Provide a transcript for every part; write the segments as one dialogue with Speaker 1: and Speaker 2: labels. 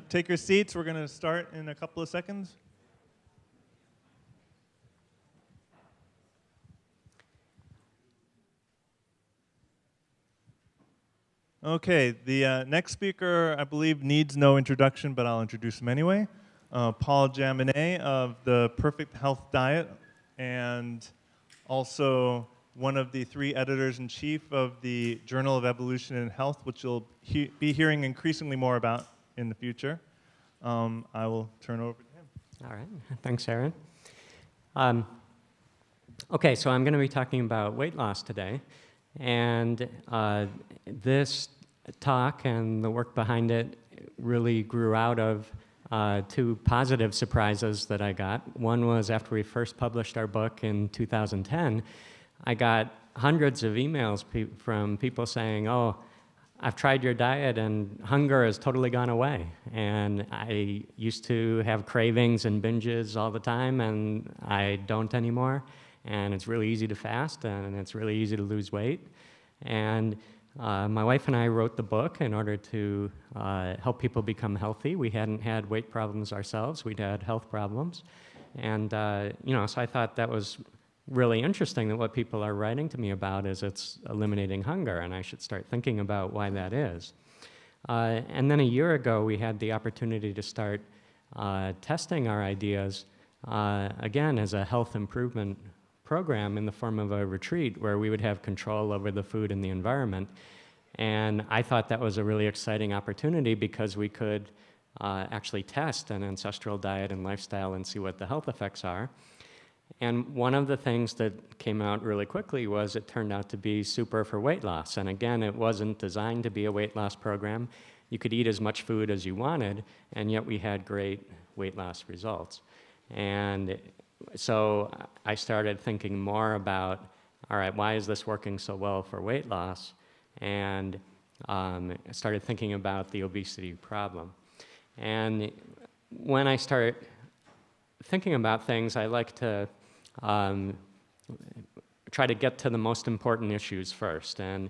Speaker 1: Take your seats. We're going to start in a couple of seconds. Okay, the next speaker, I believe, needs no introduction, but I'll introduce him anyway. Paul Jaminet of the Perfect Health Diet, and also one of the 3 editors-in-chief of the Journal of Evolution and Health, which you'll be hearing increasingly more about in the future. I will turn over to him.
Speaker 2: All right, thanks, Aaron. Okay, so I'm going to be talking about weight loss today, and this talk and the work behind it really grew out of 2 positive surprises that I got. One was after we first published our book in 2010, I got hundreds of emails from people saying, "Oh, I've tried your diet and hunger has totally gone away. And I used to have cravings and binges all the time, and I don't anymore. And it's really easy to fast, and it's really easy to lose weight." And my wife and I wrote the book in order to help people become healthy. We hadn't had weight problems ourselves. We'd had health problems. And, so I thought that was really interesting that what people are writing to me about is it's eliminating hunger, and I should start thinking about why that is. And then a year ago, we had the opportunity to start testing our ideas, again, as a health improvement program in the form of a retreat where we would have control over the food and the environment. And I thought that was a really exciting opportunity because we could actually test an ancestral diet and lifestyle and see what the health effects are. And one of the things that came out really quickly was it turned out to be super for weight loss. And again, it wasn't designed to be a weight loss program. You could eat as much food as you wanted, and yet we had great weight loss results. And so I started thinking more about, all right, why is this working so well for weight loss? And I started thinking about the obesity problem. And when I start thinking about things, I like to try to get to the most important issues first. And,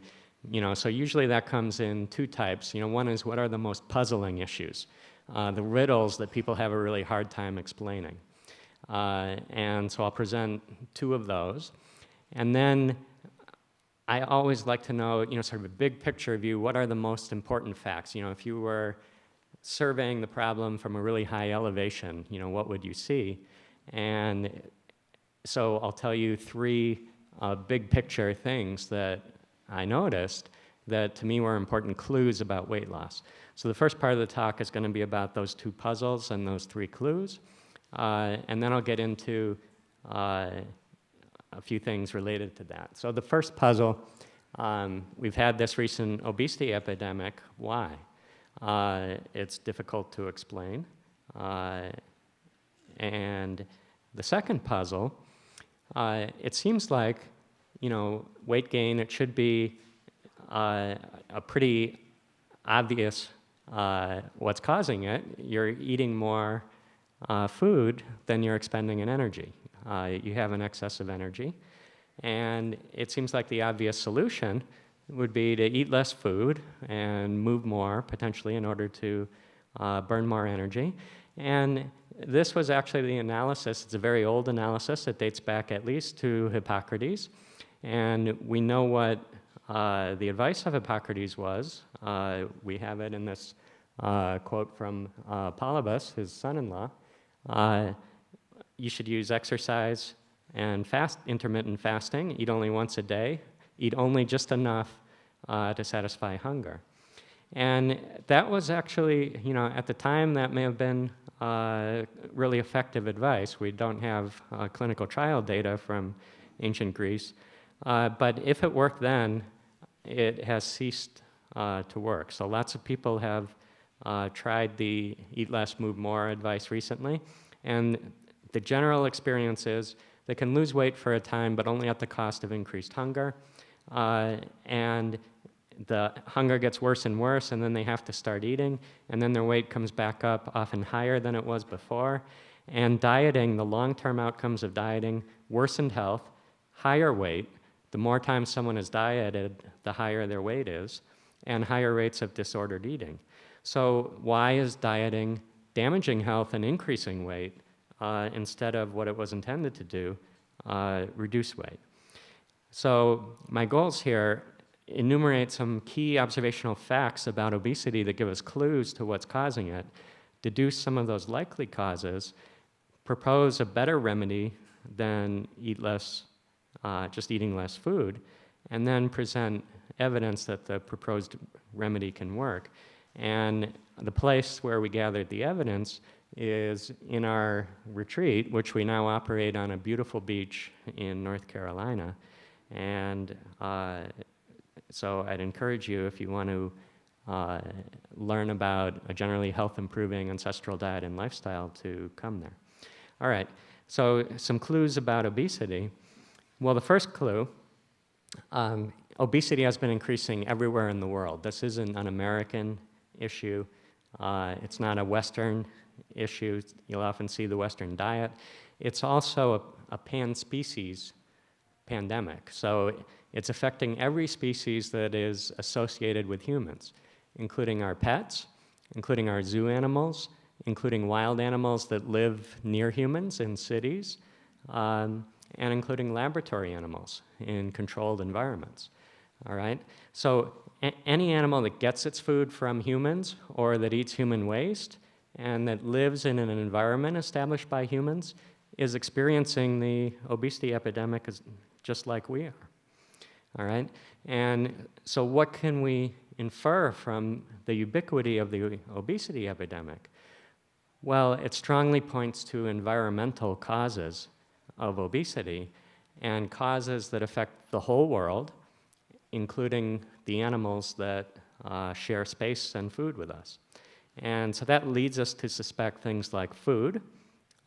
Speaker 2: so usually that comes in 2 types. One is what are the most puzzling issues, the riddles that people have a really hard time explaining. And so I'll present 2 of those. And then I always like to know, sort of a big picture view, what are the most important facts? If you were surveying the problem from a really high elevation, what would you see? And so I'll tell you 3 big picture things that I noticed that to me were important clues about weight loss. So the first part of the talk is going to be about those 2 puzzles and those 3 clues. And then I'll get into a few things related to that. So the first puzzle, we've had this recent obesity epidemic. Why? It's difficult to explain. And the second puzzle, it seems like, weight gain, it should be a pretty obvious what's causing it. You're eating more food than you're expending in energy. You have an excess of energy. And it seems like the obvious solution would be to eat less food and move more, potentially, in order to burn more energy. And this was actually the analysis. It's a very old analysis. It dates back at least to Hippocrates. And we know what the advice of Hippocrates was. We have it in this quote from Polybus, his son-in-law. You should use exercise and intermittent fasting. Eat only once a day. Eat only just enough to satisfy hunger. And that was actually, at the time, that may have been really effective advice. We don't have clinical trial data from ancient Greece. But if it worked then, it has ceased to work. So lots of people have tried the eat less, move more advice recently. And the general experience is they can lose weight for a time, but only at the cost of increased hunger. And the hunger gets worse and worse, and then they have to start eating, and then their weight comes back up, often higher than it was before. And dieting, the long-term outcomes of dieting, worsened health, higher weight. The more time someone is dieted, the higher their weight is, and higher rates of disordered eating. So why is dieting damaging health and increasing weight instead of what it was intended to do, reduce weight? So my goals here enumerate some key observational facts about obesity that give us clues to what's causing it, deduce some of those likely causes, propose a better remedy than just eating less food, and then present evidence that the proposed remedy can work. And the place where we gathered the evidence is in our retreat, which we now operate on a beautiful beach in North Carolina. And so I'd encourage you, if you want to learn about a generally health-improving ancestral diet and lifestyle, to come there. All right, so some clues about obesity. Well, the first clue, obesity has been increasing everywhere in the world. This isn't an American issue. It's not a Western issue. You'll often see the Western diet. It's also a pan-species pandemic. So it's affecting every species that is associated with humans, including our pets, including our zoo animals, including wild animals that live near humans in cities, and including laboratory animals in controlled environments. All right? So any animal that gets its food from humans or that eats human waste and that lives in an environment established by humans is experiencing the obesity epidemic just like we are. All right? And so what can we infer from the ubiquity of the obesity epidemic? Well, it strongly points to environmental causes of obesity and causes that affect the whole world, including the animals that share space and food with us. And so that leads us to suspect things like food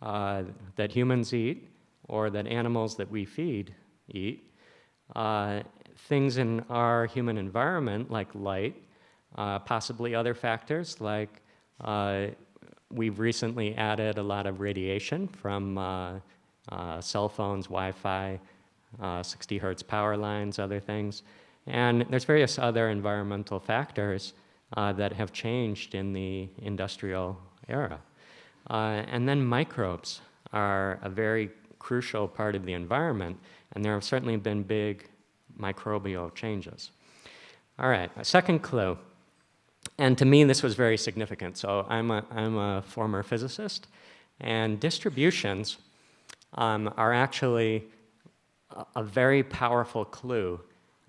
Speaker 2: that humans eat or that animals that we feed eat, things in our human environment like light, possibly other factors like we've recently added a lot of radiation from cell phones, Wi-Fi, 60 hertz power lines, other things. And there's various other environmental factors that have changed in the industrial era. And then microbes are a very crucial part of the environment, and there have certainly been big microbial changes. All right, a second clue. And to me, this was very significant. So I'm a former physicist, and distributions are actually a very powerful clue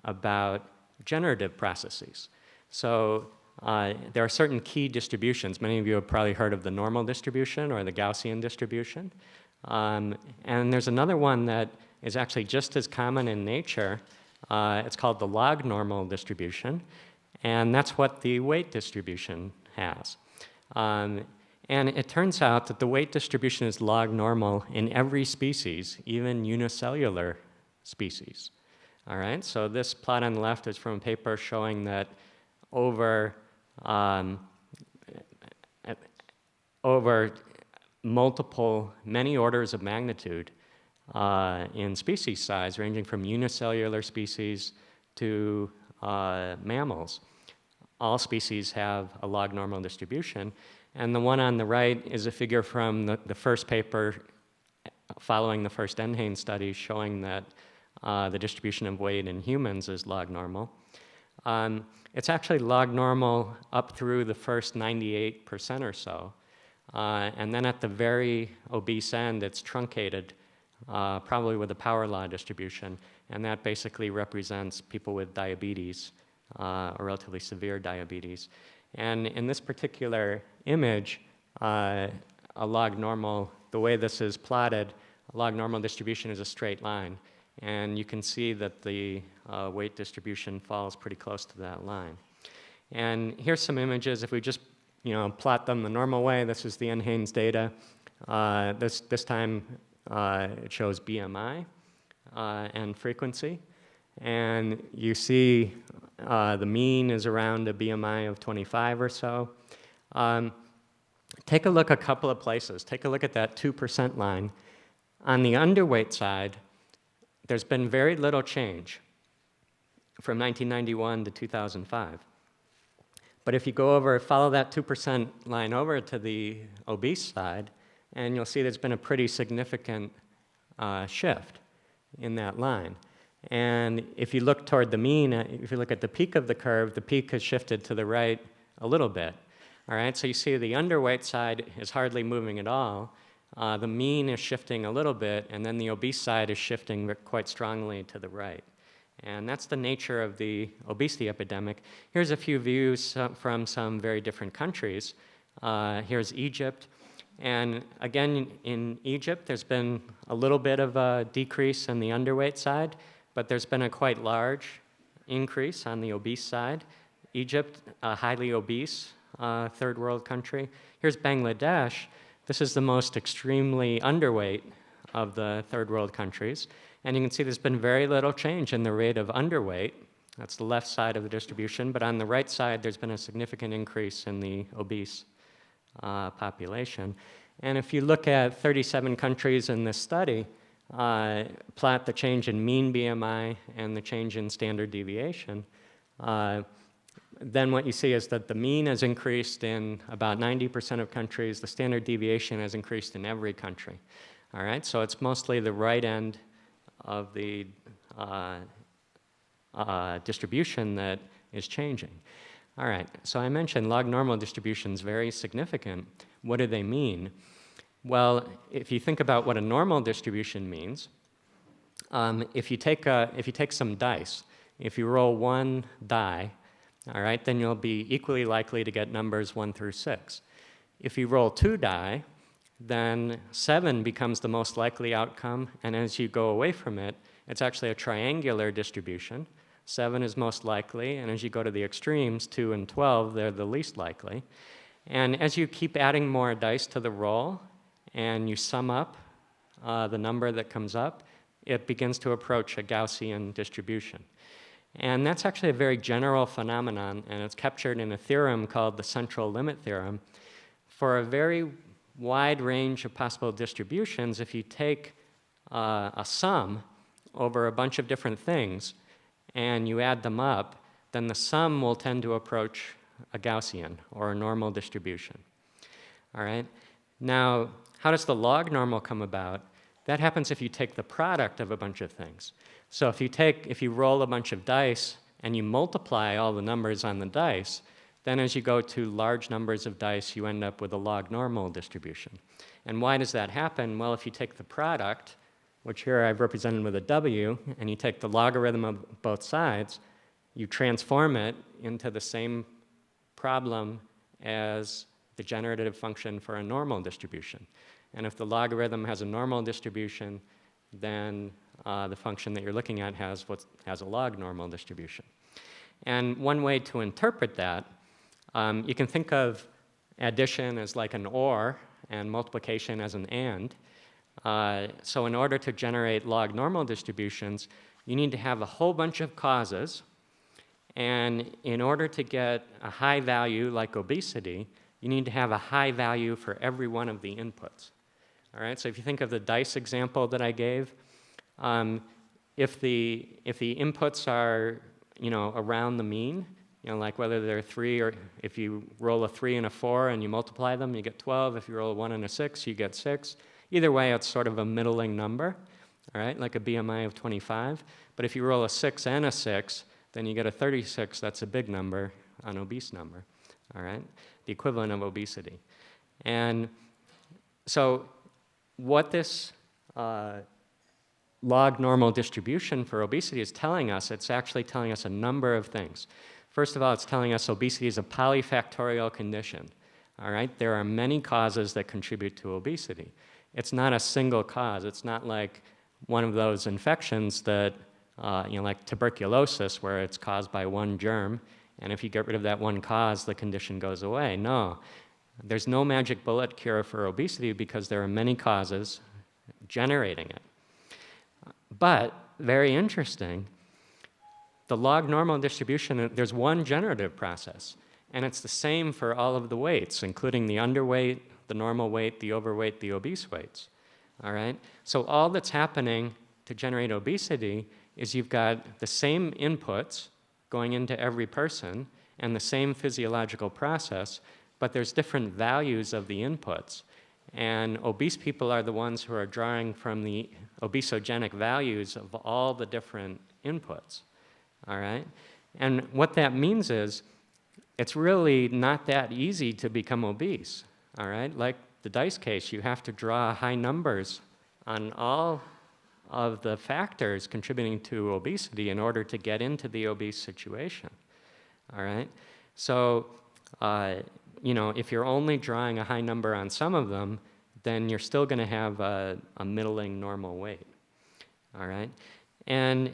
Speaker 2: about generative processes. So there are certain key distributions. Many of you have probably heard of the normal distribution or the Gaussian distribution. And there's another one that is actually just as common in nature. It's called the Lognormal Distribution. And that's what the weight distribution has. And it turns out that the weight distribution is log normal in every species, even unicellular species. All right, so this plot on the left is from a paper showing that over many orders of magnitude in species size, ranging from unicellular species to mammals, all species have a log normal distribution. And the one on the right is a figure from the first paper following the first NHANES study showing that the distribution of weight in humans is log normal. It's actually log normal up through the first 98% or so. And then at the very obese end, it's truncated, probably with a power law distribution. And that basically represents people with diabetes, or relatively severe diabetes. And in this particular image, a log normal, the way this is plotted, a log normal distribution is a straight line. And you can see that the weight distribution falls pretty close to that line. And here's some images. If we just plot them the normal way, this is the NHANES data. This time it shows BMI and frequency. And you see the mean is around a BMI of 25 or so. Take a look a couple of places. Take a look at that 2% line. On the underweight side, there's been very little change from 1991 to 2005. But if you go over, follow that 2% line over to the obese side, and you'll see there's been a pretty significant shift in that line. And if you look toward the mean, if you look at the peak of the curve, the peak has shifted to the right a little bit. All right, so you see the underweight side is hardly moving at all. The mean is shifting a little bit, and then the obese side is shifting quite strongly to the right. And that's the nature of the obesity epidemic. Here's a few views from some very different countries. Here's Egypt. And again, in Egypt, there's been a little bit of a decrease in the underweight side, but there's been a quite large increase on the obese side. Egypt, a highly obese third world country. Here's Bangladesh. This is the most extremely underweight of the third world countries. And you can see there's been very little change in the rate of underweight. That's the left side of the distribution. But on the right side, there's been a significant increase in the obese population. And if you look at 37 countries in this study, plot the change in mean BMI and the change in standard deviation, then what you see is that the mean has increased in about 90% of countries. The standard deviation has increased in every country. All right, so it's mostly the right end of the distribution that is changing. All right, so I mentioned log-normal distributions, very significant. What do they mean? Well, if you think about what a normal distribution means, if you take some dice, if you roll one die, all right, then you'll be equally likely to get numbers 1 through 6. If you roll 2 die, then 7 becomes the most likely outcome, and as you go away from it, it's actually a triangular distribution. 7 is most likely, and as you go to the extremes, 2 and 12, they're the least likely. And as you keep adding more dice to the roll, and you sum up the number that comes up, it begins to approach a Gaussian distribution. And that's actually a very general phenomenon, and it's captured in a theorem called the central limit theorem. For a very wide range of possible distributions, if you take a sum over a bunch of different things and you add them up, then the sum will tend to approach a Gaussian or a normal distribution. All right? Now, how does the log normal come about? That happens if you take the product of a bunch of things. So if you roll a bunch of dice and you multiply all the numbers on the dice, then as you go to large numbers of dice, you end up with a log normal distribution. And why does that happen? Well, if you take the product, which here I've represented with a W, and you take the logarithm of both sides, you transform it into the same problem as the generative function for a normal distribution. And if the logarithm has a normal distribution, then the function that you're looking at has a log normal distribution. And one way to interpret that, you can think of addition as like an or and multiplication as an and. So in order to generate log normal distributions, you need to have a whole bunch of causes. And in order to get a high value like obesity, you need to have a high value for every one of the inputs. All right, so if you think of the dice example that I gave, if the inputs are around the mean, like whether they're 3 or if you roll a 3 and a 4 and you multiply them, you get 12. If you roll a 1 and a 6, you get 6. Either way, it's sort of a middling number, all right, like a BMI of 25. But if you roll a 6 and a 6, then you get a 36. That's a big number, an obese number, all right, the equivalent of obesity. And so what this log normal distribution for obesity is telling us, it's actually telling us a number of things. First of all, it's telling us obesity is a polyfactorial condition. All right, there are many causes that contribute to obesity. It's not a single cause. It's not like one of those infections that, like tuberculosis, where it's caused by one germ, and if you get rid of that one cause, the condition goes away. No, there's no magic bullet cure for obesity because there are many causes generating it. But, very interesting, the log normal distribution, there's one generative process, and it's the same for all of the weights, including the underweight, the normal weight, the overweight, the obese weights. All right? So all that's happening to generate obesity is you've got the same inputs going into every person, and the same physiological process, but there's different values of the inputs. And obese people are the ones who are drawing from the obesogenic values of all the different inputs, all right? And what that means is it's really not that easy to become obese, all right? Like the dice case, you have to draw high numbers on all of the factors contributing to obesity in order to get into the obese situation, all right? So, if you're only drawing a high number on some of them, then you're still going to have a middling normal weight, all right? And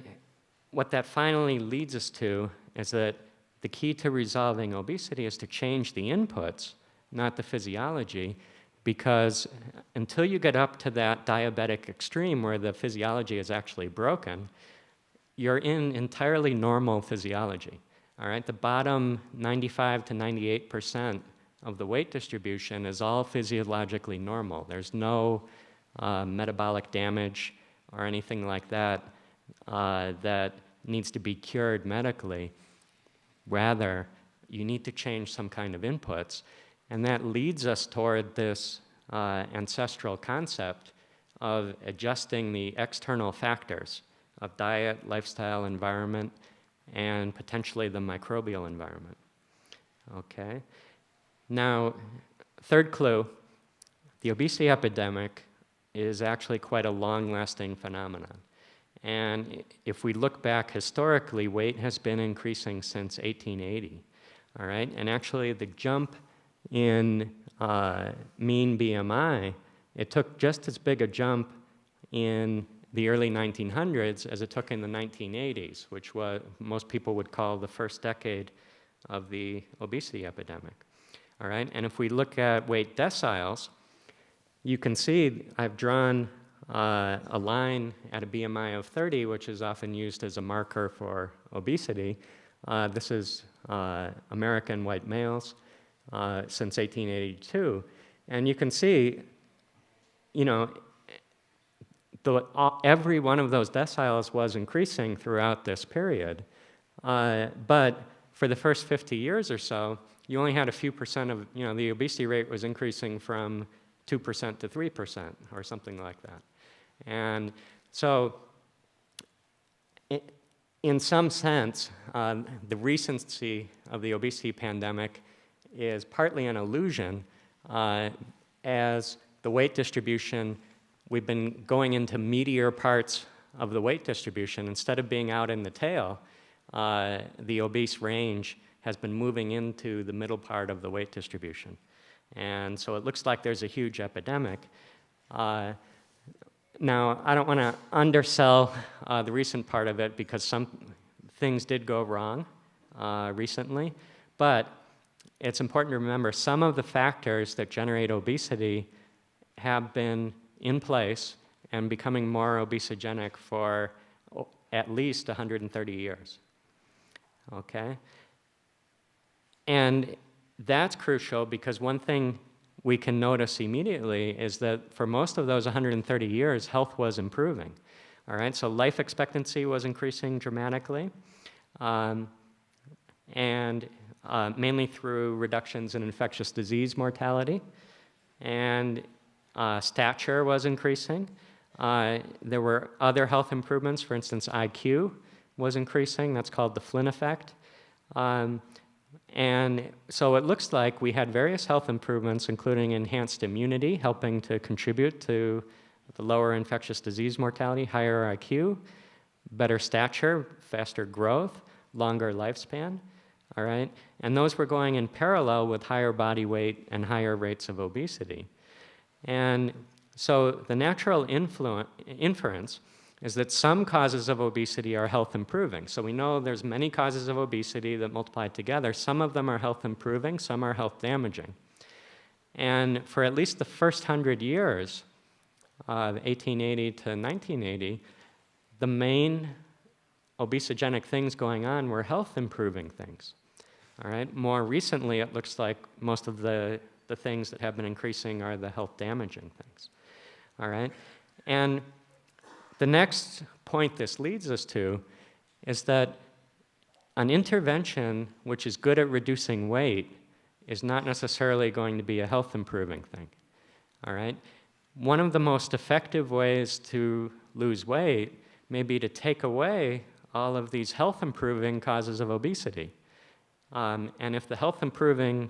Speaker 2: what that finally leads us to is that the key to resolving obesity is to change the inputs, not the physiology, because until you get up to that diabetic extreme where the physiology is actually broken, you're in entirely normal physiology, all right? The bottom 95 to 98% of the weight distribution is all physiologically normal. There's no metabolic damage or anything like that that needs to be cured medically. Rather, you need to change some kind of inputs, and that leads us toward this ancestral concept of adjusting the external factors of diet, lifestyle, environment, and potentially the microbial environment. Okay? Now, third clue, the obesity epidemic is actually quite a long-lasting phenomenon. And if we look back historically, weight has been increasing since 1880, all right? And actually the jump in mean BMI, it took just as big a jump in the early 1900s as it took in the 1980s, which most people would call the first decade of the obesity epidemic. All right, and if we look at weight deciles, you can see I've drawn a line at a BMI of 30, which is often used as a marker for obesity. This is American white males since 1882. And you can see, every one of those deciles was increasing throughout this period. But for the first 50 years or so, you only had a few percent of, the obesity rate was increasing from 2% to 3% or something like that. And so, in some sense, the recency of the obesity pandemic is partly an illusion, as the weight distribution, we've been going into meatier parts of the weight distribution. Instead of being out in the tail, the obese range has been moving into the middle part of the weight distribution. And so it looks like there's a huge epidemic. Now, I don't want to undersell the recent part of it because some things did go wrong recently, but it's important to remember some of the factors that generate obesity have been in place and becoming more obesogenic for at least 130 years. Okay? And that's crucial because one thing we can notice immediately is that for most of those 130 years, health was improving. All right, so life expectancy was increasing dramatically, and mainly through reductions in infectious disease mortality, and stature was increasing. There were other health improvements, for instance, IQ was increasing. That's called the Flynn effect. And so it looks like we had various health improvements, including enhanced immunity, helping to contribute to the lower infectious disease mortality, higher IQ, better stature, faster growth, longer lifespan, all right? And those were going in parallel with higher body weight and higher rates of obesity. And so the natural inference is that some causes of obesity are health improving. So we know there's many causes of obesity that multiplied together. Some of them are health improving, some are health damaging. And for at least the first 100 years, 1880 to 1980, the main obesogenic things going on were health improving things. All right. More recently, it looks like most of the things that have been increasing are the health damaging things. All right. And the next point this leads us to is that an intervention which is good at reducing weight is not necessarily going to be a health improving thing, all right? One of the most effective ways to lose weight may be to take away all of these health improving causes of obesity. And if the health improving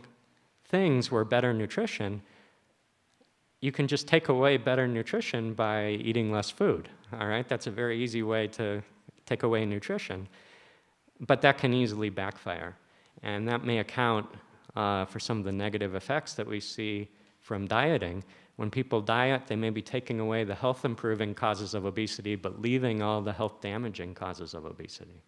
Speaker 2: things were better nutrition, you can just take away better nutrition by eating less food, all right? That's a very easy way to take away nutrition. But that can easily backfire. And that may account for some of the negative effects that we see from dieting. When people diet, they may be taking away the health-improving causes of obesity, but leaving all the health-damaging causes of obesity.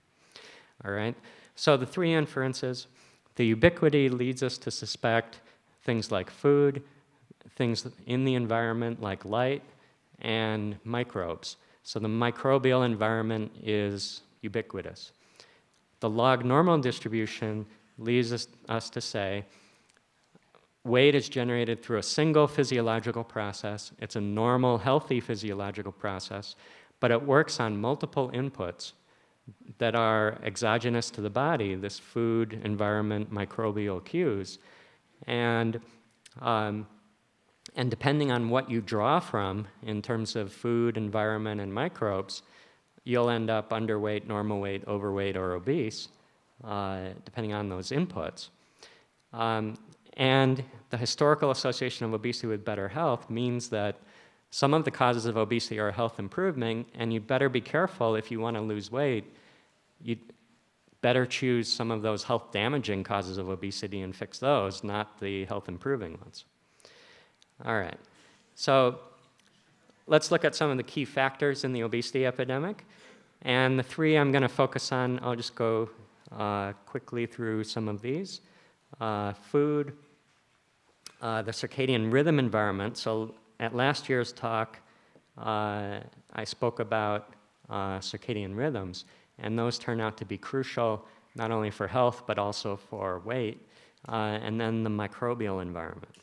Speaker 2: All right? So the three inferences, the ubiquity leads us to suspect things like food, things in the environment like light, and microbes. So the microbial environment is ubiquitous. The log-normal distribution leads us to say weight is generated through a single physiological process. It's a normal, healthy physiological process, but it works on multiple inputs that are exogenous to the body, this food, environment, microbial cues. And depending on what you draw from in terms of food, environment, and microbes, you'll end up underweight, normal weight, overweight, or obese, depending on those inputs. And the historical association of obesity with better health means that some of the causes of obesity are health improving, and you'd better be careful if you want to lose weight. You'd better choose some of those health damaging causes of obesity and fix those, not the health improving ones. All right, so let's look at some of the key factors in the obesity epidemic. And the three I'm going to focus on, I'll just go quickly through some of these. Food, the circadian rhythm environment. So at last year's talk, I spoke about circadian rhythms, and those turn out to be crucial not only for health but also for weight, and then the microbial environment.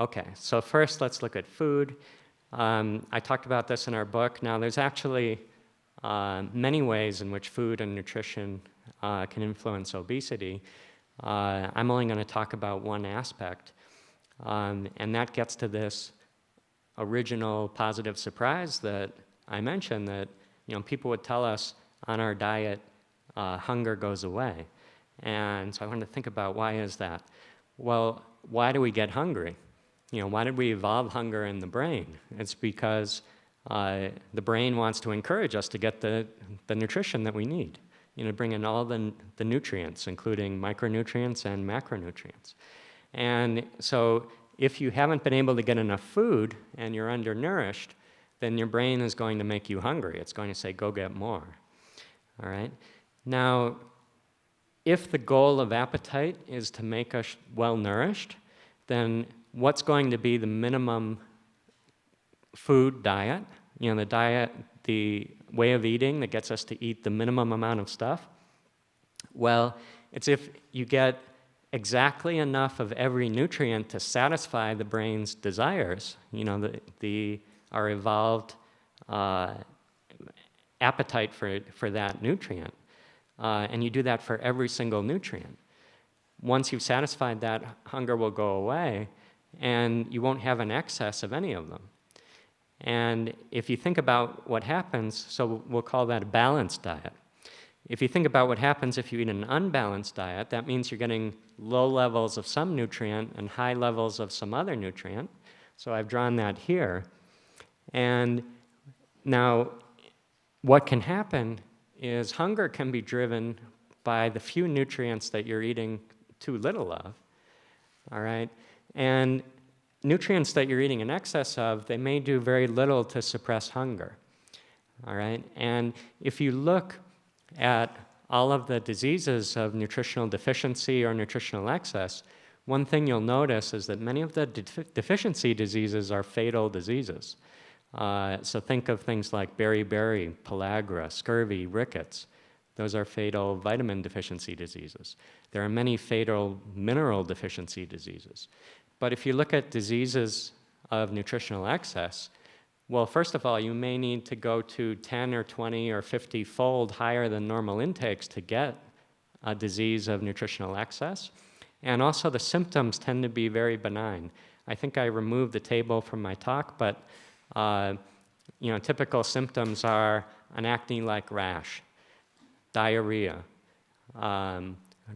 Speaker 2: Okay, so first let's look at food. I talked about this in our book. Now there's actually many ways in which food and nutrition can influence obesity. I'm only going to talk about one aspect, and that gets to this original positive surprise that I mentioned, that people would tell us on our diet hunger goes away. And so I wanted to think about, why is that? Well, why do we get hungry? Why did we evolve hunger in the brain? It's because the brain wants to encourage us to get the nutrition that we need, bring in all the nutrients, including micronutrients and macronutrients. And so if you haven't been able to get enough food and you're undernourished, then your brain is going to make you hungry. It's going to say, go get more. All right? Now, if the goal of appetite is to make us well-nourished, then what's going to be the minimum food diet? The diet, the way of eating that gets us to eat the minimum amount of stuff? Well, it's if you get exactly enough of every nutrient to satisfy the brain's desires, our evolved appetite for that nutrient. And you do that for every single nutrient. Once you've satisfied that, hunger will go away, and you won't have an excess of any of them. And if you think about what happens, so we'll call that a balanced diet. If you think about what happens if you eat an unbalanced diet, that means you're getting low levels of some nutrient and high levels of some other nutrient. So I've drawn that here. And now what can happen is hunger can be driven by the few nutrients that you're eating too little of, all right? And nutrients that you're eating in excess of, they may do very little to suppress hunger, all right? And if you look at all of the diseases of nutritional deficiency or nutritional excess, one thing you'll notice is that many of the deficiency diseases are fatal diseases. So think of things like beriberi, pellagra, scurvy, rickets. Those are fatal vitamin deficiency diseases. There are many fatal mineral deficiency diseases. But if you look at diseases of nutritional excess, Well, first of all, you may need to go to 10 or 20 or 50-fold higher than normal intakes to get a disease of nutritional excess. And also the symptoms tend to be very benign. I think I removed the table from my talk, but typical symptoms are an acne-like rash, diarrhea,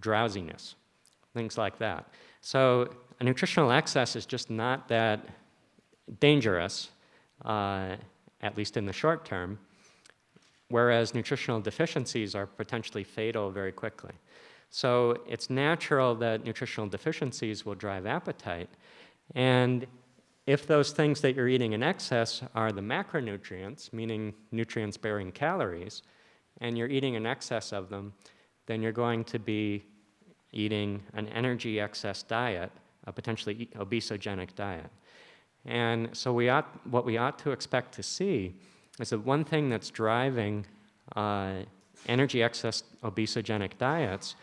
Speaker 2: drowsiness, things like that. So a nutritional excess is just not that dangerous, at least in the short term, whereas nutritional deficiencies are potentially fatal very quickly. So it's natural that nutritional deficiencies will drive appetite. And if those things that you're eating in excess are the macronutrients, meaning nutrients-bearing calories, and you're eating in excess of them, then you're going to be eating an energy excess diet, a potentially obesogenic diet. And so what we ought to expect to see is that one thing that's driving energy excess obesogenic diets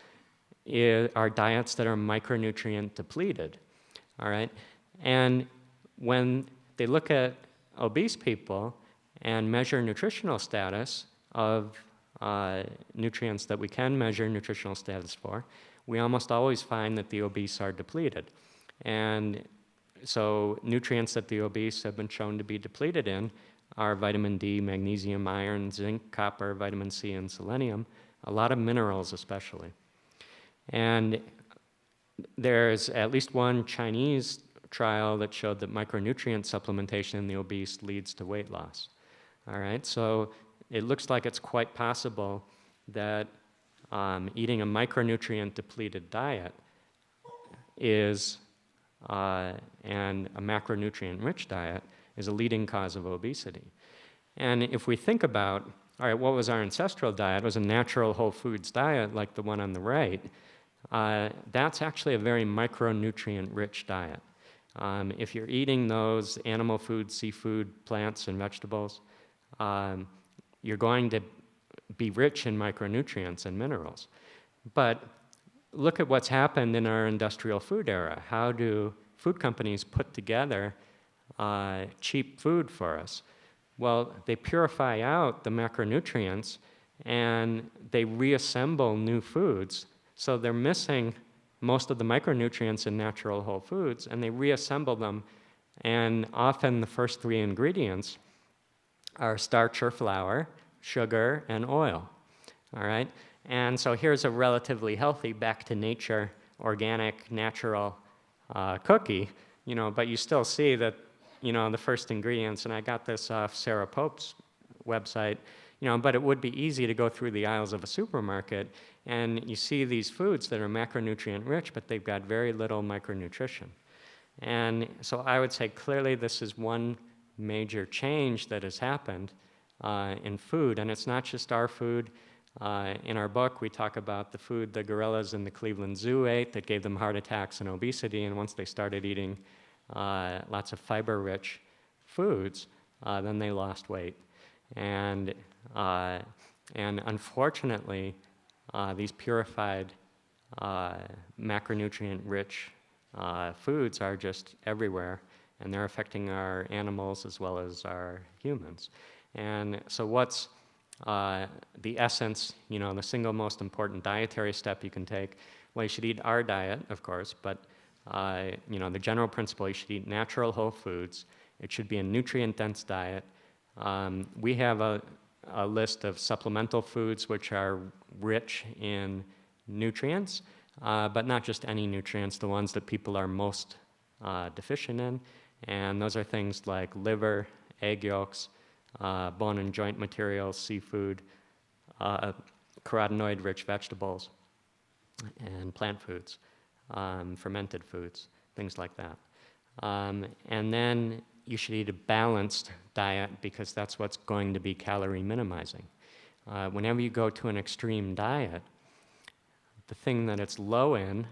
Speaker 2: are diets that are micronutrient depleted, all right? And when they look at obese people and measure nutritional status of nutrients that we can measure nutritional status for, we almost always find that the obese are depleted. And so nutrients that the obese have been shown to be depleted in are vitamin D, magnesium, iron, zinc, copper, vitamin C, and selenium, a lot of minerals especially. And there's at least one Chinese trial that showed that micronutrient supplementation in the obese leads to weight loss. All right, so it looks like it's quite possible that eating a micronutrient depleted diet is and a macronutrient rich diet is a leading cause of obesity. And if we think about, all right, what was our ancestral diet? It was a natural whole foods diet like the one on the right. That's actually a very micronutrient rich diet. If you're eating those animal foods, seafood, plants, and vegetables, you're going to be rich in micronutrients and minerals. But look at what's happened in our industrial food era. How do food companies put together cheap food for us? Well, they purify out the macronutrients and they reassemble new foods. So they're missing most of the micronutrients in natural whole foods, and they reassemble them. And often the first three ingredients are starch or flour, sugar, and oil. All right? And so here's a relatively healthy, back to nature, organic, natural cookie, but you still see that, the first ingredients, and I got this off Sarah Pope's website, but it would be easy to go through the aisles of a supermarket and you see these foods that are macronutrient rich, but they've got very little micronutrition. And so I would say clearly this is one major change that has happened in food, and it's not just our food. In our book, we talk about the food the gorillas in the Cleveland Zoo ate that gave them heart attacks and obesity, and once they started eating lots of fiber-rich foods, then they lost weight. And unfortunately, these purified macronutrient-rich foods are just everywhere, and they're affecting our animals as well as our humans. And so what's the essence, the single most important dietary step you can take? Well, you should eat our diet, of course, but the general principle, you should eat natural whole foods. It should be a nutrient-dense diet. We have a list of supplemental foods which are rich in nutrients, but not just any nutrients, the ones that people are most deficient in. And those are things like liver, egg yolks, bone and joint materials, seafood, carotenoid-rich vegetables, and plant foods, fermented foods, things like that. And then you should eat a balanced diet because that's what's going to be calorie minimizing. Whenever you go to an extreme diet, the thing that it's low in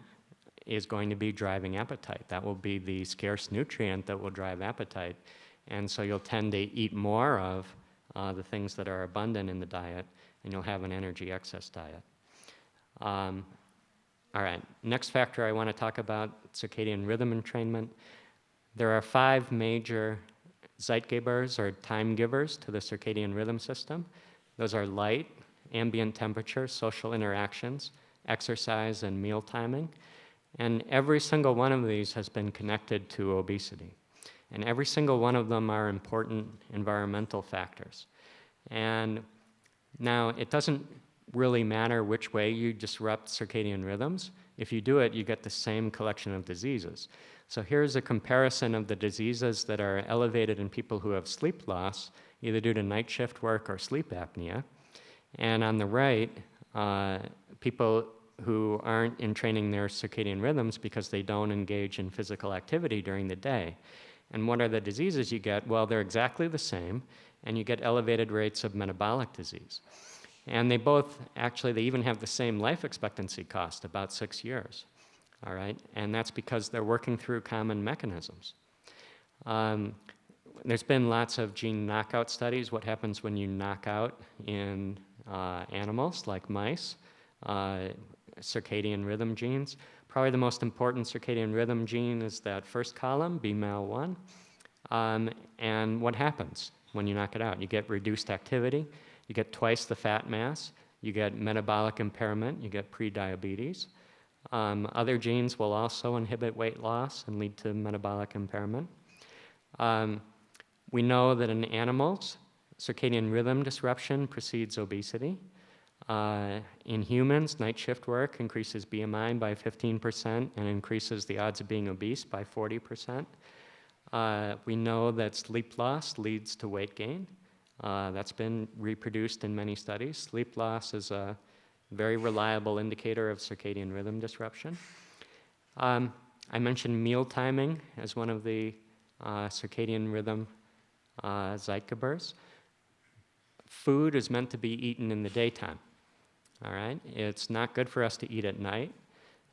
Speaker 2: is going to be driving appetite. That will be the scarce nutrient that will drive appetite. And so you'll tend to eat more of the things that are abundant in the diet, and you'll have an energy excess diet. All right, next factor I want to talk about, circadian rhythm entrainment. There are 5 major Zeitgebers, or time givers to the circadian rhythm system. Those are light, ambient temperature, social interactions, exercise, and meal timing. And every single one of these has been connected to obesity. And every single one of them are important environmental factors. And now, it doesn't really matter which way you disrupt circadian rhythms. If you do it, you get the same collection of diseases. So here's a comparison of the diseases that are elevated in people who have sleep loss, either due to night shift work or sleep apnea. And on the right, people who aren't entraining their circadian rhythms because they don't engage in physical activity during the day. And what are the diseases you get? Well, they're exactly the same, and you get elevated rates of metabolic disease. And they both, actually, they even have the same life expectancy cost, about 6 years. All right? And that's because they're working through common mechanisms. There's been lots of gene knockout studies, what happens when you knock out in animals like mice, circadian rhythm genes. Probably the most important circadian rhythm gene is that first column, BMAL1. And what happens when you knock it out? You get reduced activity, you get twice the fat mass, you get metabolic impairment, you get prediabetes. Other genes will also inhibit weight loss and lead to metabolic impairment. We know that in animals, circadian rhythm disruption precedes obesity. In humans, night shift work increases BMI by 15% and increases the odds of being obese by 40%. We know that sleep loss leads to weight gain. That's been reproduced in many studies. Sleep loss is a very reliable indicator of circadian rhythm disruption. I mentioned meal timing as one of the circadian rhythm Zeitgebers. Food is meant to be eaten in the daytime. All right? It's not good for us to eat at night.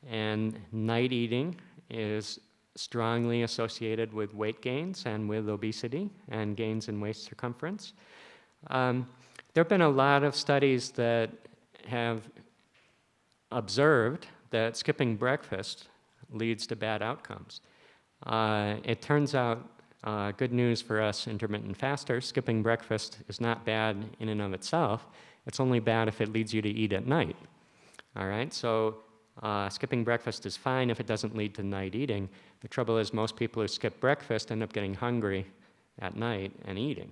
Speaker 2: And night eating is strongly associated with weight gains and with obesity and gains in waist circumference. There have been a lot of studies that have observed that skipping breakfast leads to bad outcomes. It turns out, good news for us intermittent fasters, skipping breakfast is not bad in and of itself. It's only bad if it leads you to eat at night. All right, so skipping breakfast is fine if it doesn't lead to night eating. The trouble is most people who skip breakfast end up getting hungry at night and eating.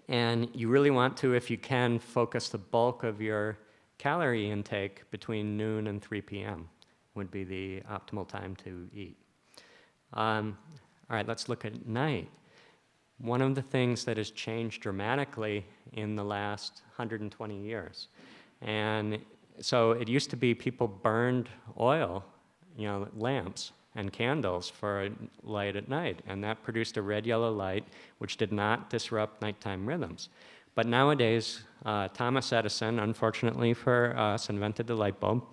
Speaker 2: And you really want to, if you can, focus the bulk of your calorie intake between noon and 3 p.m. would be the optimal time to eat. All right, let's look at night. One of the things that has changed dramatically in the last 120 years. And so it used to be people burned oil, lamps and candles for light at night, and that produced a red-yellow light, which did not disrupt nighttime rhythms. But nowadays, Thomas Edison, unfortunately for us, invented the light bulb,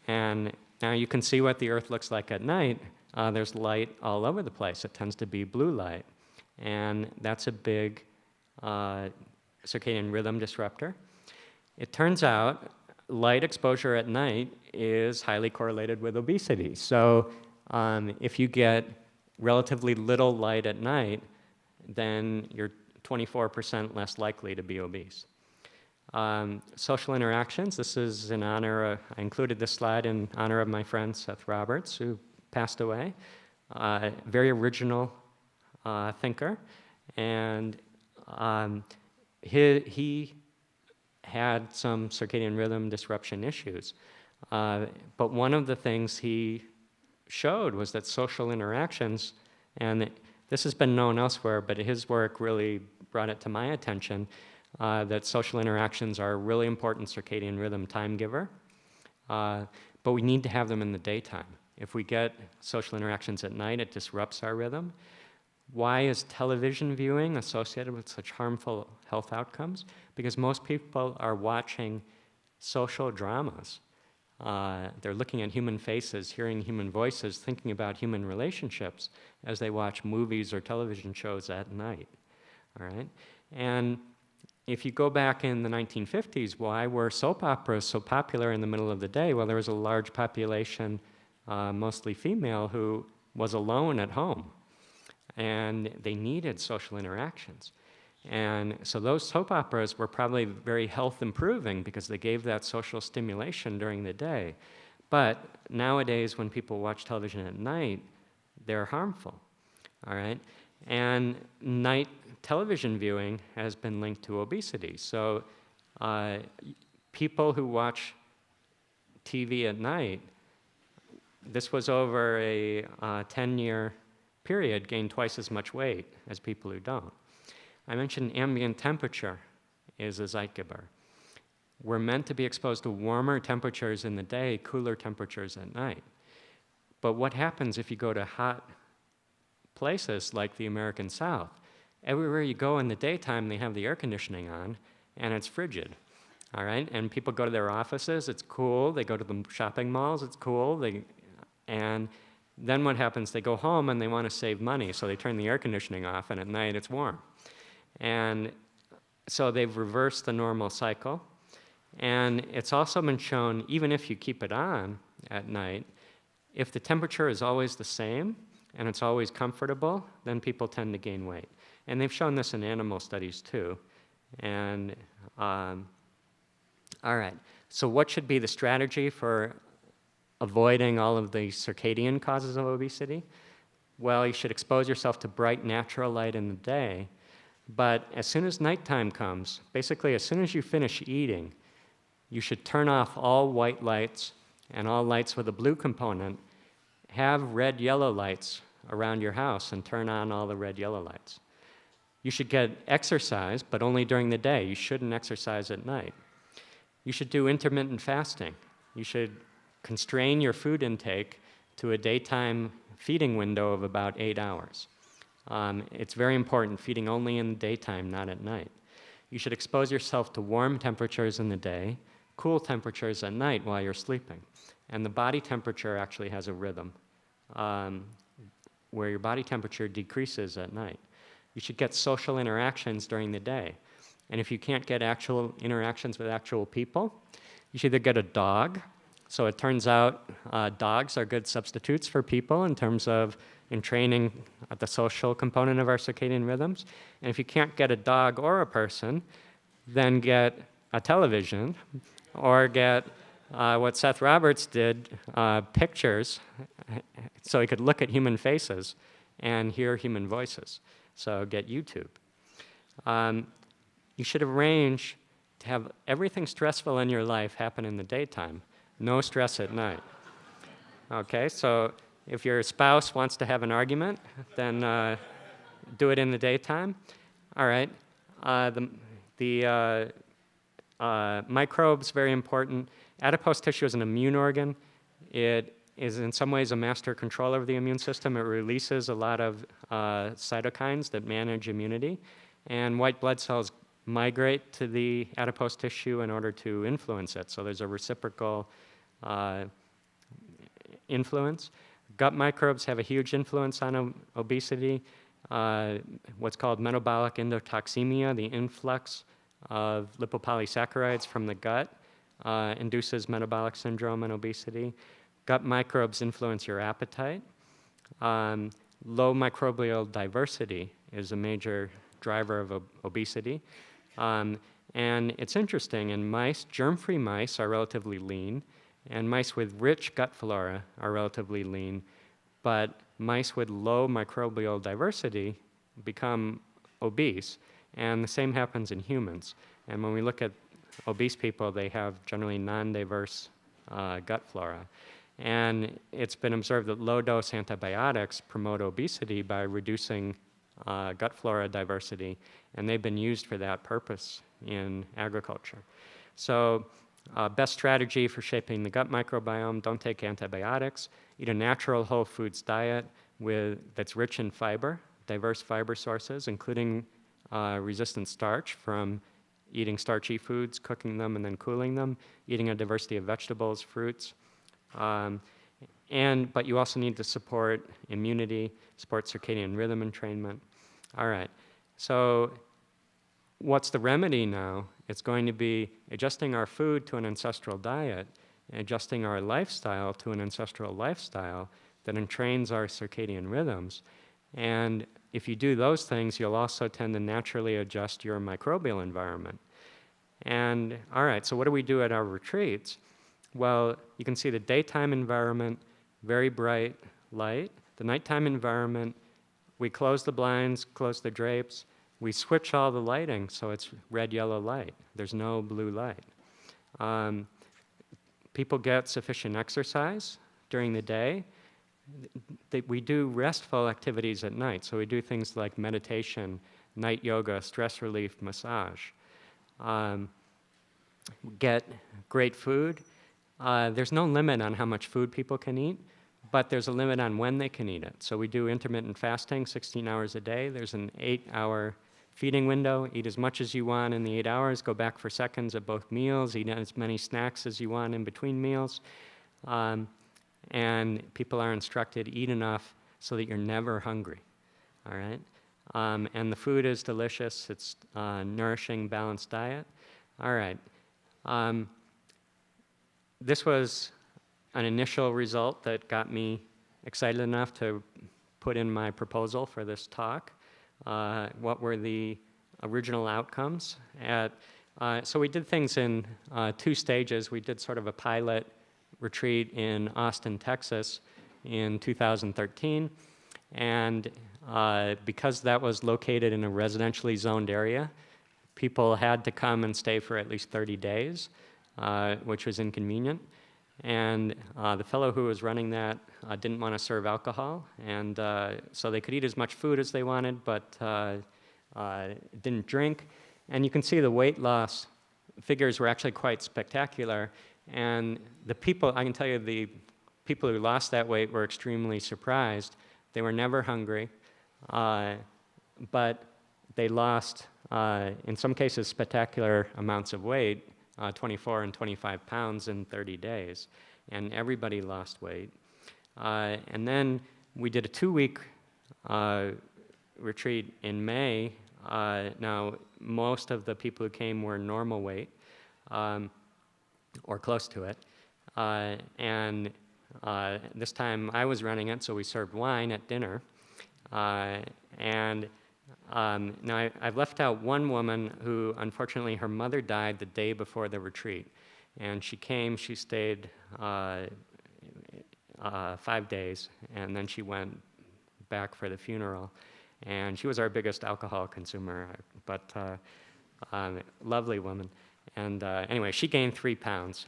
Speaker 2: and now you can see what the Earth looks like at night. There's light all over the place. It tends to be blue light, and that's a big circadian rhythm disruptor. It turns out light exposure at night is highly correlated with obesity. So if you get relatively little light at night, then you're 24% less likely to be obese. Social interactions, this is in honor of, I included this slide in honor of my friend Seth Roberts, who passed away. Very original thinker, and he had some circadian rhythm disruption issues. But one of the things he showed was that social interactions, and this has been known elsewhere, but his work really brought it to my attention, that social interactions are a really important circadian rhythm time giver, but we need to have them in the daytime. If we get social interactions at night, it disrupts our rhythm. Why is television viewing associated with such harmful health outcomes? Because most people are watching social dramas. They're looking at human faces, hearing human voices, thinking about human relationships as they watch movies or television shows at night. All right? And if you go back in the 1950s, why were soap operas so popular in the middle of the day? Well, there was a large population, mostly female, who was alone at home. and they needed social interactions. And so those soap operas were probably very health improving because they gave that social stimulation during the day. But nowadays, when people watch television at night, they're harmful, all right? And night television viewing has been linked to obesity. So people who watch TV at night, this was over a 10-year period, gained twice as much weight as people who don't. I mentioned ambient temperature is a Zeitgeber. We're meant to be exposed to warmer temperatures in the day, cooler temperatures at night. But what happens if you go to hot places like the American South? Everywhere you go in the daytime, they have the air conditioning on, and it's frigid, all right? And people go to their offices, it's cool. They go to the shopping malls, it's cool. And then what happens? They go home and they want to save money, so they turn the air conditioning off, and at night it's warm. And so they've reversed the normal cycle. And it's also been shown, even if you keep it on at night, if the temperature is always the same and it's always comfortable, then people tend to gain weight. And they've shown this in animal studies too. And all right, so what should be the strategy for avoiding all of the circadian causes of obesity? Well, you should expose yourself to bright natural light in the day. But as soon as nighttime comes, basically as soon as you finish eating, you should turn off all white lights and all lights with a blue component. Have red, yellow lights around your house and turn on all the red, yellow lights. You should get exercise, but only during the day. You shouldn't exercise at night. You should do intermittent fasting. You should constrain your food intake to a daytime feeding window of about 8 hours. It's very important, feeding only in the daytime, not at night. You should expose yourself to warm temperatures in the day, cool temperatures at night while you're sleeping. And the body temperature actually has a rhythm where your body temperature decreases at night. You should get social interactions during the day. And if you can't get actual interactions with actual people, you should either get a dog. So it turns out dogs are good substitutes for people in terms of entraining the social component of our circadian rhythms. And if you can't get a dog or a person, then get a television or get what Seth Roberts did, pictures, so he could look at human faces and hear human voices. So get YouTube. You should arrange to have everything stressful in your life happen in the daytime. No stress at night. Okay, so if your spouse wants to have an argument, then do it in the daytime. All right. The microbes, very important. Adipose tissue is an immune organ. It is in some ways a master controller of the immune system. It releases a lot of cytokines that manage immunity. And white blood cells migrate to the adipose tissue in order to influence it. So there's a reciprocal influence. Gut microbes have a huge influence on obesity. What's called metabolic endotoxemia, the influx of lipopolysaccharides from the gut, induces metabolic syndrome and obesity. Gut microbes influence your appetite. Low microbial diversity is a major driver of obesity. And it's interesting, in mice, germ-free mice are relatively lean, and mice with rich gut flora are relatively lean, but mice with low microbial diversity become obese, and the same happens in humans. And when we look at obese people, they have generally non-diverse gut flora. And it's been observed that low-dose antibiotics promote obesity by reducing gut flora diversity, and they've been used for that purpose in agriculture. So best strategy for shaping the gut microbiome: don't take antibiotics, eat a natural whole foods diet that's rich in fiber, diverse fiber sources, including resistant starch from eating starchy foods, cooking them and then cooling them, eating a diversity of vegetables, fruits. But you also need to support immunity, support circadian rhythm entrainment. All right, so what's the remedy now? It's going to be adjusting our food to an ancestral diet, adjusting our lifestyle to an ancestral lifestyle that entrains our circadian rhythms. And if you do those things, you'll also tend to naturally adjust your microbial environment. And all right, so what do we do at our retreats? Well, you can see the daytime environment, very bright light. The nighttime environment, we close the blinds, close the drapes. We switch all the lighting so it's red, yellow light. There's no blue light. People get sufficient exercise during the day. We do restful activities at night. So we do things like meditation, night yoga, stress relief, massage. Get great food. There's no limit on how much food people can eat, but there's a limit on when they can eat it. So we do intermittent fasting, 16 hours a day. There's an 8-hour feeding window. Eat as much as you want in the 8 hours. Go back for seconds at both meals. Eat as many snacks as you want in between meals. And people are instructed, eat enough so that you're never hungry, all right? And the food is delicious. It's nourishing, balanced diet. All right. This was an initial result that got me excited enough to put in my proposal for this talk. What were the original outcomes? So we did things in 2 stages. We did sort of a pilot retreat in Austin, Texas in 2013. And because that was located in a residentially zoned area, people had to come and stay for at least 30 days, which was inconvenient. And the fellow who was running that didn't want to serve alcohol, and so they could eat as much food as they wanted, but didn't drink. And you can see the weight loss figures were actually quite spectacular. And the people, I can tell you, the people who lost that weight were extremely surprised. They were never hungry, but they lost, in some cases, spectacular amounts of weight, 24 and 25 pounds in 30 days. And everybody lost weight. And then we did a 2-week retreat in May. Now, most of the people who came were normal weight, or close to it. And this time I was running it, so we served wine at dinner. Now I've left out one woman who, unfortunately, her mother died the day before the retreat. And she came, she stayed 5 days, and then she went back for the funeral. And she was our biggest alcohol consumer, but lovely woman. And anyway, she gained 3 pounds.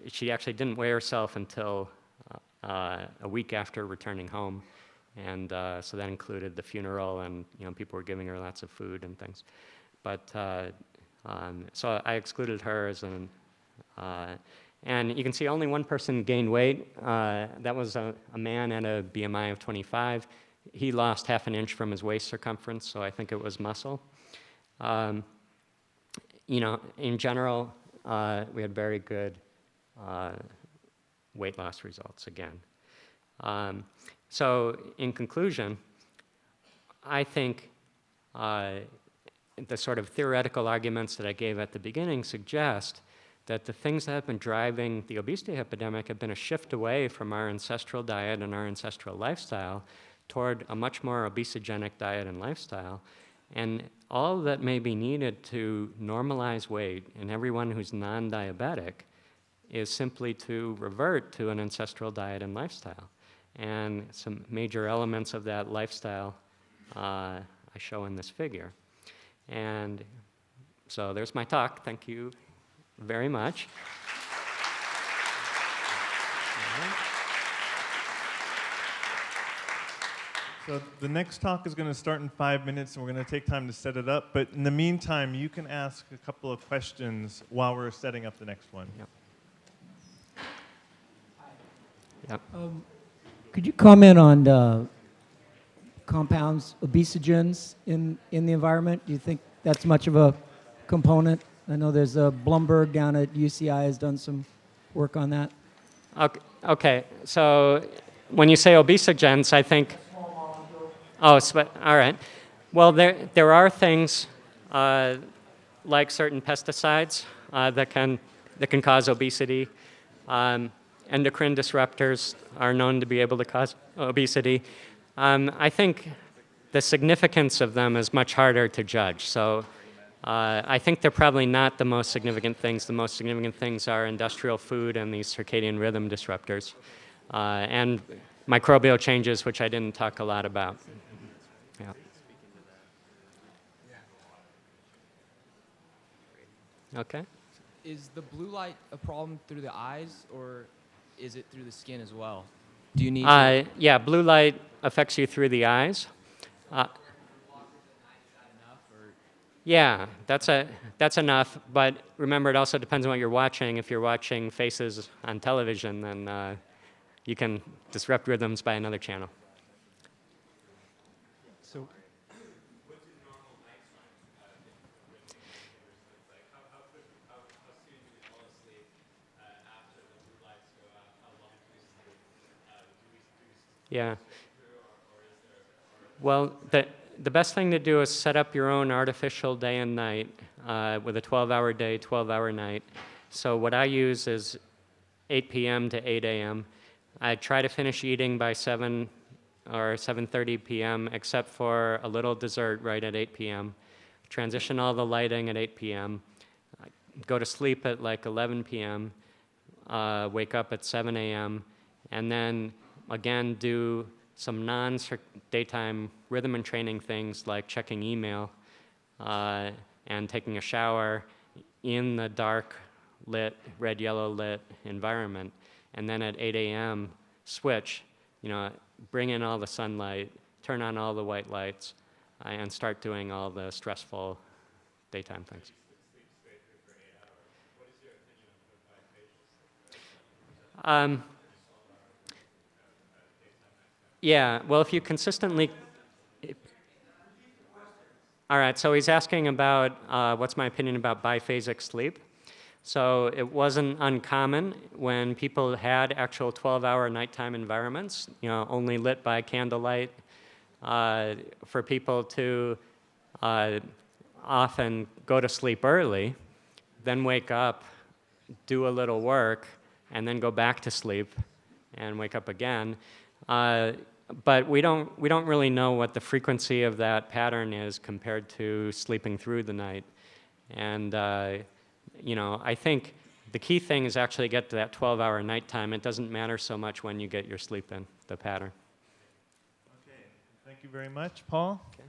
Speaker 2: She actually didn't weigh herself until a week after returning home. And so that included the funeral, and people were giving her lots of food and things. But so I excluded her as an, and you can see only one person gained weight. That was a man at a BMI of 25. He lost half an inch from his waist circumference, so I think it was muscle. In general, we had very good weight loss results again. So in conclusion, I think the sort of theoretical arguments that I gave at the beginning suggest that the things that have been driving the obesity epidemic have been a shift away from our ancestral diet and our ancestral lifestyle toward a much more obesogenic diet and lifestyle. And all that may be needed to normalize weight in everyone who's non-diabetic is simply to revert to an ancestral diet and lifestyle. And some major elements of that lifestyle I show in this figure. And so there's my talk. Thank you very much.
Speaker 1: So the next talk is going to start in 5 minutes, and we're going to take time to set it up. But in the meantime, you can ask a couple of questions while we're setting up the next one.
Speaker 2: Yep.
Speaker 3: Could you comment on compounds, obesogens in the environment? Do you think that's much of a component? I know there's Blumberg down at UCI has done some work on that.
Speaker 2: Okay. So when you say obesogens, I think. Oh, all right. Well, there are things like certain pesticides that can cause obesity. Endocrine disruptors are known to be able to cause obesity. I think the significance of them is much harder to judge. So I think they're probably not the most significant things. The most significant things are industrial food and these circadian rhythm disruptors, and microbial changes, which I didn't talk a lot about. Yeah. Okay.
Speaker 4: Is the blue light a problem through the eyes, or is it through the skin as well? Do you need to...
Speaker 2: Yeah, blue light affects you through the eyes. Yeah, that's enough. But remember, it also depends on what you're watching. If you're watching faces on television, then you can disrupt rhythms by another channel.
Speaker 1: So,
Speaker 2: Yeah. Well, the best thing to do is set up your own artificial day and night with a 12-hour day, 12-hour night. So what I use is 8 p.m. to 8 a.m. I try to finish eating by 7 or 7:30 p.m., except for a little dessert right at 8 p.m. Transition all the lighting at 8 p.m. Go to sleep at like 11 p.m., wake up at 7 a.m., and then again do some non-daytime rhythm and training things like checking email and taking a shower in the dark lit, red, yellow lit environment. And then at 8 a.m., switch, bring in all the sunlight, turn on all the white lights, and start doing all the stressful daytime things. Yeah, well, if you consistently... All right, so he's asking about what's my opinion about biphasic sleep. So it wasn't uncommon when people had actual 12-hour nighttime environments, only lit by candlelight, for people to often go to sleep early, then wake up, do a little work, and then go back to sleep and wake up again. But we don't really know what the frequency of that pattern is compared to sleeping through the night. And I think the key thing is actually get to that 12-hour nighttime. It doesn't matter so much when you get your sleep in, the pattern.
Speaker 1: okay, thank you very much, Paul.
Speaker 2: Okay.